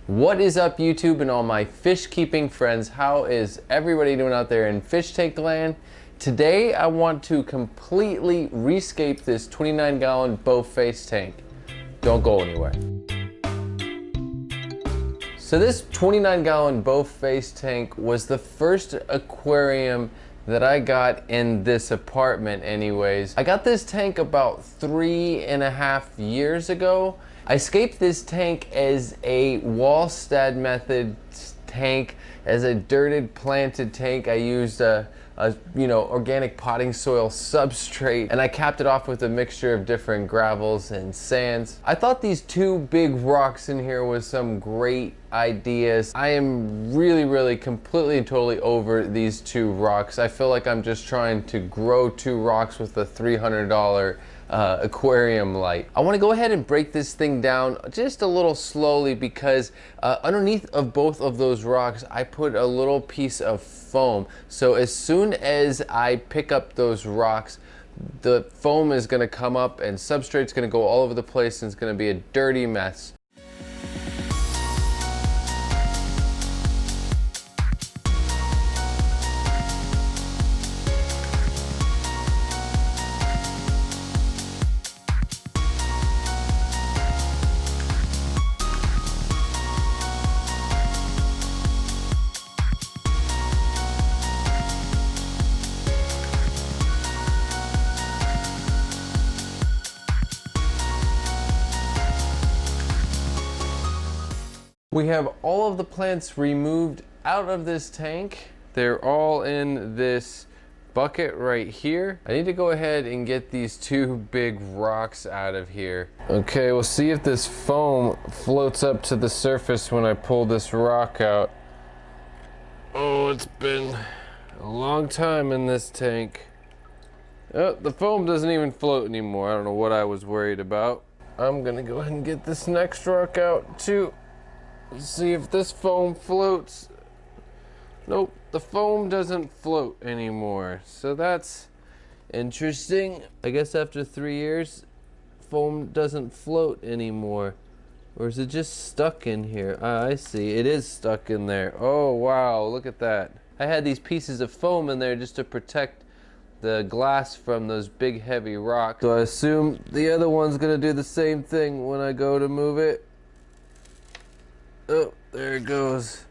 What is up, YouTube and all my fish keeping friends? How is everybody doing out there in fish tank land? Today I want to completely rescape this 29-gallon bow face tank. Don't go anywhere. So this 29-gallon bow face tank was the first aquarium that I got in this apartment anyways. I got this tank about 3.5 years ago. I scaped this tank as a Wallstad method tank, as a dirted planted tank. I used a organic potting soil substrate, and I capped it off with a mixture of different gravels and sands. I thought these two big rocks in here was some great ideas. I am really completely and totally over these two rocks. I feel like I'm just trying to grow two rocks with a $300 aquarium light. I want to go ahead and break this thing down just a little slowly because underneath of both of those rocks I put a little piece of foam. So as soon as I pick up those rocks, the foam is going to come up and substrate's going to go all over the place and it's going to be a dirty mess. We have all of the plants removed out of this tank. They're all in this bucket right here. I need to go ahead and get these two big rocks out of here. Okay, we'll see if this foam floats up to the surface when I pull this rock out. Oh, it's been a long time in this tank. Oh, the foam doesn't even float anymore. I don't know what I was worried about. I'm gonna go ahead and get this next rock out too. See if this foam floats. Nope, the foam doesn't float anymore. So that's interesting. I guess after 3 years, foam doesn't float anymore. Or is it just stuck in here? I see, it is stuck in there. Oh wow, look at that. I had these pieces of foam in there just to protect the glass from those big heavy rocks. So I assume the other one's gonna do the same thing when I go to move it. Oh, there it goes.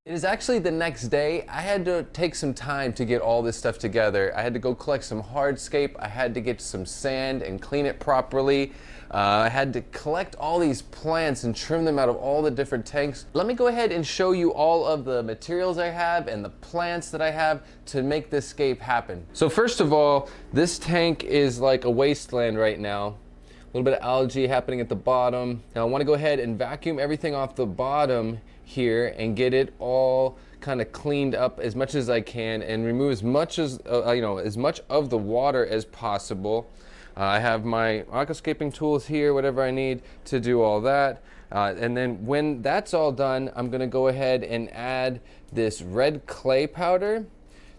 It is actually the next day. I had to take some time to get all this stuff together. I had to go collect some hardscape. I had to get some sand and clean it properly. I had to collect all these plants and trim them out of all the different tanks. Let me go ahead and show you all of the materials I have and the plants that I have to make this scape happen. So first of all, this tank is like a wasteland right now. A little bit of algae happening at the bottom. Now I want to go ahead and vacuum everything off the bottom here and get it all kind of cleaned up as much as I can and remove as much as as much of the water as possible. I have my aquascaping tools here, whatever I need to do all that. And then when that's all done, I'm going to go ahead and add this red clay powder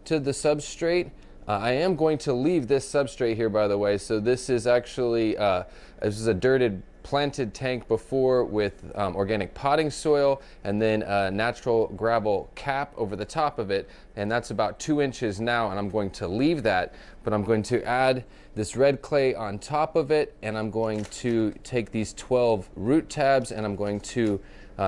to the substrate. I am going to leave this substrate here, by the way. So this is actually this is a dirted planted tank before with organic potting soil and then a natural gravel cap over the top of it, and that's about 2 inches now, and I'm going to leave that, but I'm going to add this red clay on top of it, and I'm going to take these 12 root tabs and I'm going to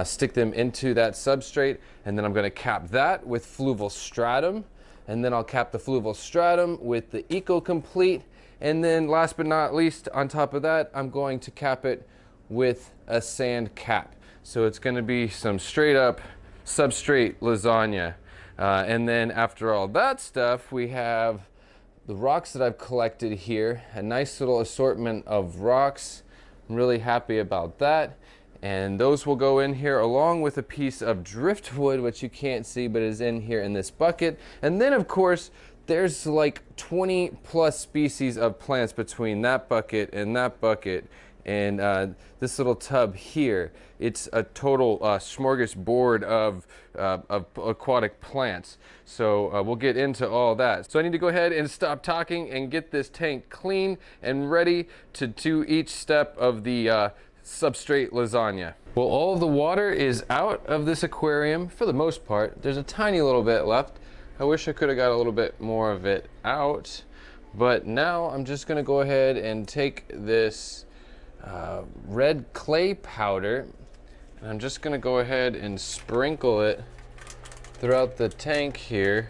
stick them into that substrate, and then I'm going to cap that with fluval stratum. And then I'll cap the fluval stratum with the Eco Complete. And then last but not least, on top of that, I'm going to cap it with a sand cap. So it's going to be some straight up substrate lasagna. And then after all that stuff, we have the rocks that I've collected here. A nice little assortment of rocks. I'm really happy about that. And those will go in here along with a piece of driftwood, which you can't see but is in here in this bucket. And then of course there's like 20 plus species of plants between that bucket and that bucket and this little tub here. It's a total smorgasbord of aquatic plants. So we'll get into all that. So I need to go ahead and stop talking and get this tank clean and ready to do each step of the Substrate lasagna. Well, all of the water is out of this aquarium for the most part. There's a tiny little bit left. I wish I could have got a little bit more of it out, but now I'm just gonna go ahead and take this red clay powder, and I'm just gonna go ahead and sprinkle it throughout the tank here,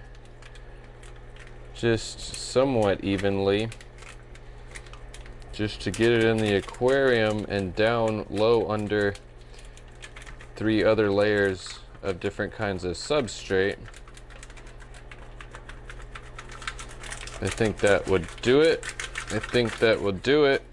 just somewhat evenly, just to get it in the aquarium and down low under 3 other layers of different kinds of substrate. I think that would do it. I think that will do it.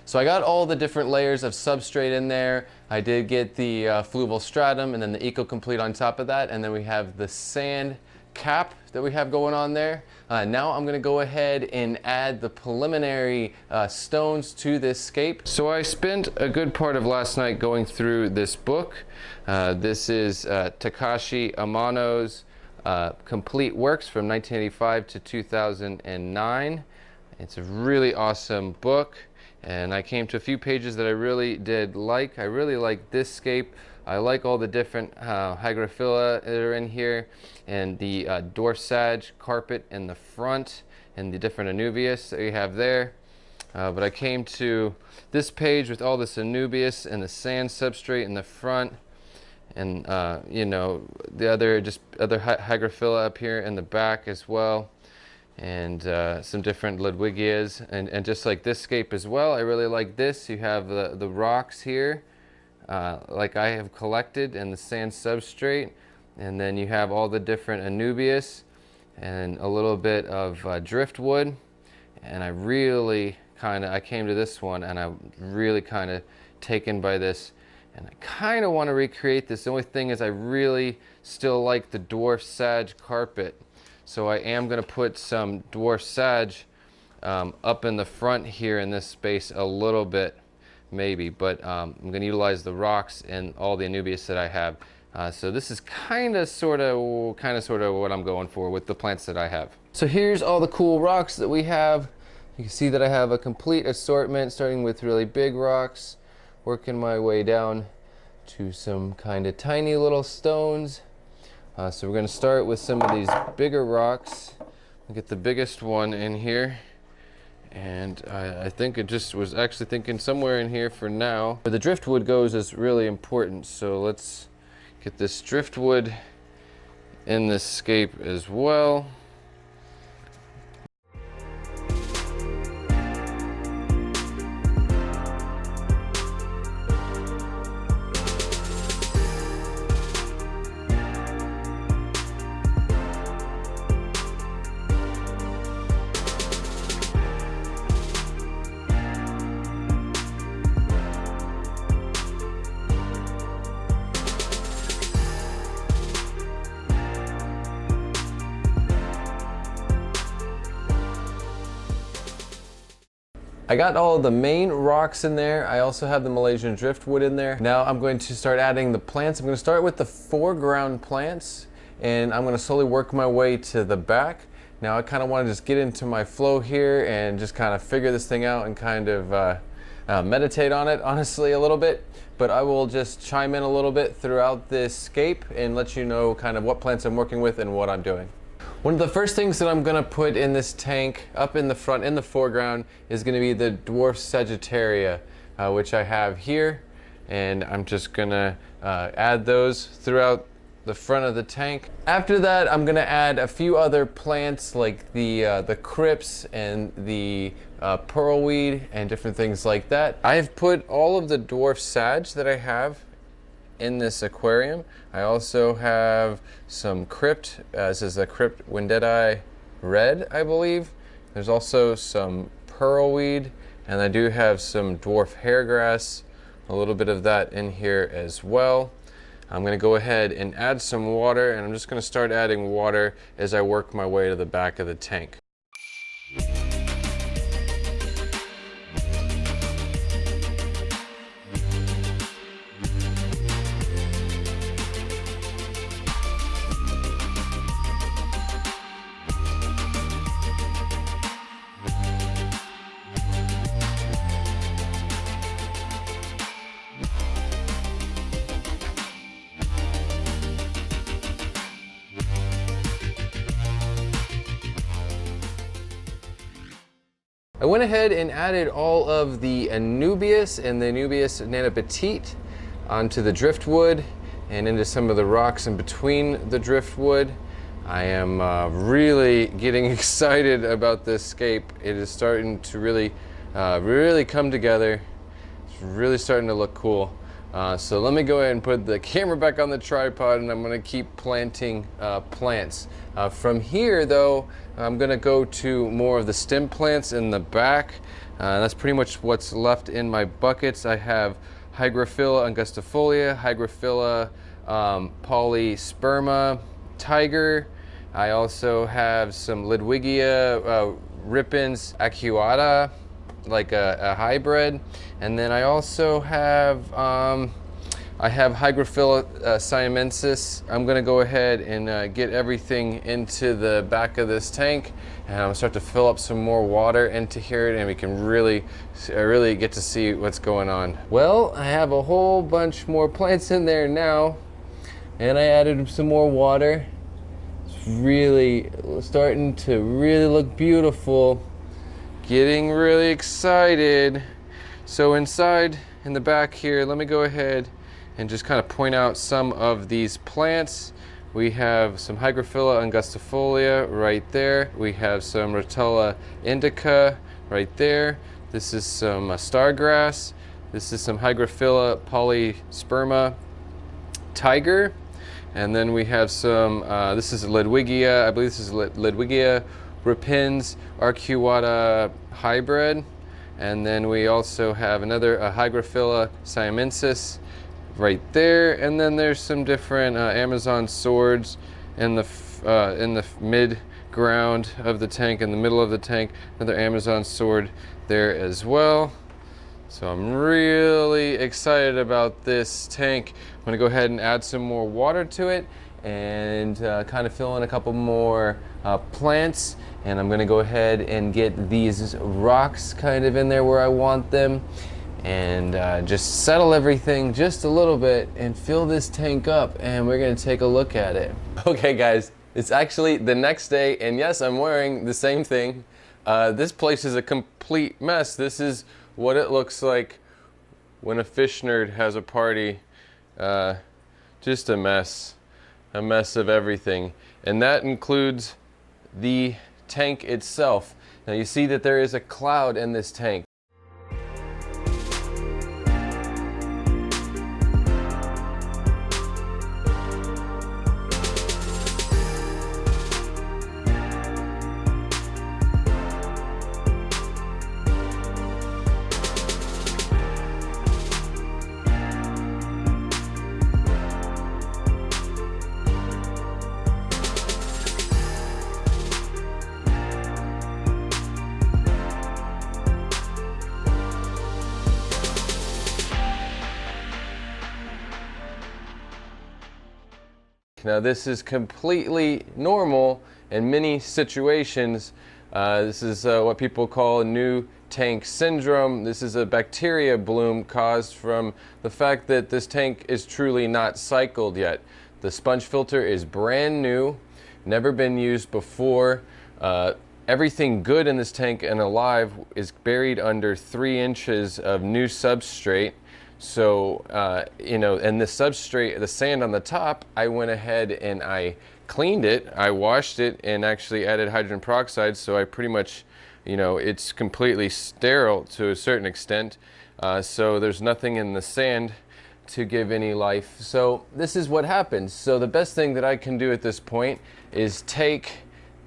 So I got all the different layers of substrate in there. I did get the fluval stratum and then the eco-complete on top of that, and then we have the sand cap that we have going on there. Now I'm gonna go ahead and add the preliminary stones to this scape. So I spent a good part of last night going through this book. This is Takashi Amano's Complete Works from 1985 to 2009. It's a really awesome book. And I came to a few pages that I really did like. I really like this scape. I like all the different hygrophila that are in here, and the dwarf sage carpet in the front, and the different anubias that we have there. But I came to this page with all this anubias and the sand substrate in the front, and you know, the other hygrophila up here in the back as well, and some different Ludwigias, and just like this scape as well. I really like this. You have the rocks here, like I have collected, and the sand substrate, and then you have all the different anubias and a little bit of driftwood. And I really I came to this one and I'm really kind of taken by this, and I kind of want to recreate this. The only thing is I really still like the dwarf sage carpet. So I am going to put some dwarf sage up in the front here in this space a little bit, maybe, but I'm going to utilize the rocks and all the anubias that I have. So this is kind of sort of what I'm going for with the plants that I have. So here's all the cool rocks that we have. You can see that I have a complete assortment, starting with really big rocks, working my way down to some kind of tiny little stones. So we're going to start with some of these bigger rocks. I'll get the biggest one in here, and I think it just was actually thinking somewhere in here for now. Where the driftwood goes is really important, so let's get this driftwood in this scape as well. I got all of the main rocks in there. I also have the Malaysian driftwood in there. Now I'm going to start adding the plants. I'm going to start with the foreground plants, and I'm going to slowly work my way to the back. Now I kind of want to just get into my flow here and just kind of figure this thing out and kind of meditate on it, honestly, a little bit. But I will just chime in a little bit throughout this scape and let you know kind of what plants I'm working with and what I'm doing. One of the first things that I'm going to put in this tank up in the front, in the foreground, is going to be the dwarf Sagittaria, which I have here, and I'm just going to add those throughout the front of the tank. After that, I'm gonna add a few other plants like the crypts and the pearlweed and different things like that. I've put all of the dwarf sage that I have in this aquarium. I also have some crypt. This is a crypt Wendtii red, I believe. There's also some pearlweed, and I do have some dwarf hairgrass, a little bit of that in here as well. I'm going to go ahead and add some water, and I'm just going to start adding water as I work my way to the back of the tank. I went ahead and added all of the Anubias and the Anubias nanopetite onto the driftwood and into some of the rocks in between the driftwood. I am really getting excited about this scape. It is starting to really come together. It's really starting to look cool. So let me go ahead and put the camera back on the tripod, and I'm going to keep planting plants. From here though, I'm going to go to more of the stem plants in the back. That's pretty much what's left in my buckets. I have Hygrophila angustifolia, Hygrophila polysperma tiger. I also have some Ludwigia ripens acuata, like a hybrid, and then I also have Hygrophila siamensis. I'm going to go ahead and get everything into the back of this tank, and I'm going to start to fill up some more water into here, and we can really get to see what's going on. Well, I have a whole bunch more plants in there now, and I added some more water. It's really starting to really look beautiful. Getting really excited. So inside in the back here, let me go ahead and just kind of point out some of these plants. We have some Hygrophila angustifolia right there. We have some Rotella indica right there. This is some stargrass. This is some Hygrophila polysperma tiger. And then we have some, this is Ludwigia, I believe this is Ludwigia ripens arcuata hybrid. And then we also have another Hygrophila siamensis right there, and then there's some different Amazon swords in the mid ground of the tank, in the middle of the tank, another Amazon sword there as well. So I'm really excited about this tank. I'm going to go ahead and add some more water to it and kind of fill in a couple more plants, and I'm going to go ahead and get these rocks kind of in there where I want them, and just settle everything just a little bit and fill this tank up, and we're going to take a look at it. Okay guys, it's actually the next day, and yes, I'm wearing the same thing. This place is a complete mess. This is what it looks like when a fish nerd has a party. Just a mess of everything, and that includes the tank itself. Now you see that there is a cloud in this tank. Now this is completely normal in many situations. This is what people call new tank syndrome. This is a bacteria bloom caused from the fact that this tank is truly not cycled yet. The sponge filter is brand new, never been used before. Everything good in this tank and alive is buried under 3 inches of new substrate. So, you know, and the substrate, the sand on the top, I went ahead and I cleaned it, I washed it, and actually added hydrogen peroxide, so I pretty much, you know, it's completely sterile to a certain extent. So there's nothing in the sand to give any life. So this is what happens. So the best thing that I can do at this point is take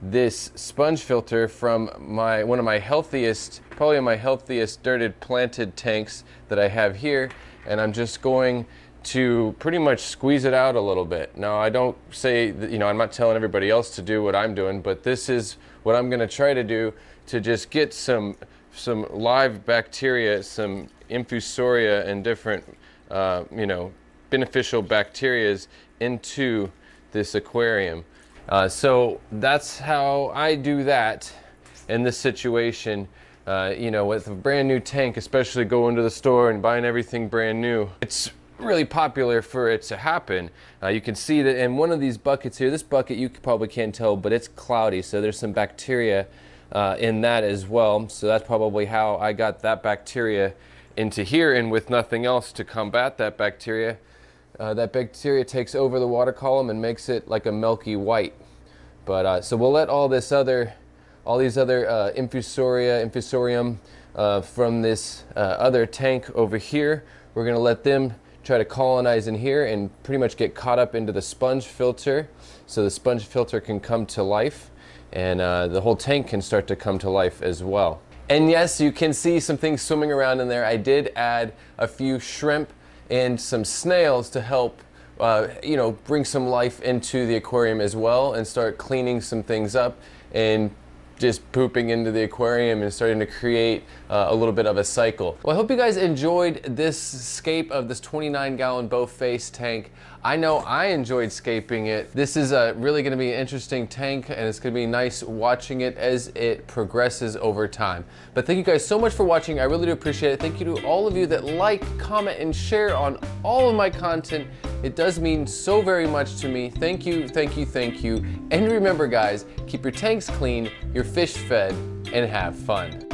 this sponge filter from one of my healthiest, probably my healthiest dirted planted tanks that I have here, and I'm just going to pretty much squeeze it out a little bit. Now, I don't say that, you know, I'm not telling everybody else to do what I'm doing, but this is what I'm going to try to do to just get some live bacteria, some infusoria and different you know, beneficial bacterias into this aquarium. So that's how I do that in this situation. You know, with a brand new tank, especially going to the store and buying everything brand new, it's really popular for it to happen. You can see that in one of these buckets here, this bucket you probably can't tell, but it's cloudy, so there's some bacteria in that as well. So that's probably how I got that bacteria into here, and with nothing else to combat that bacteria takes over the water column and makes it like a milky white. But so we'll let all these other infusorium from this other tank over here, we're going to let them try to colonize in here and pretty much get caught up into the sponge filter, so the sponge filter can come to life, and the whole tank can start to come to life as well. And yes, you can see some things swimming around in there. I did add a few shrimp and some snails to help you know, bring some life into the aquarium as well, and start cleaning some things up and just pooping into the aquarium and starting to create a little bit of a cycle. Well, I hope you guys enjoyed this scape of this 29-gallon bow face tank. I know I enjoyed scaping it. This is really going to be an interesting tank, and it's going to be nice watching it as it progresses over time. But thank you guys so much for watching. I really do appreciate it. Thank you to all of you that like, comment, and share on all of my content. It does mean so very much to me. Thank you, thank you, thank you. And remember guys, keep your tanks clean, your fish fed, and have fun.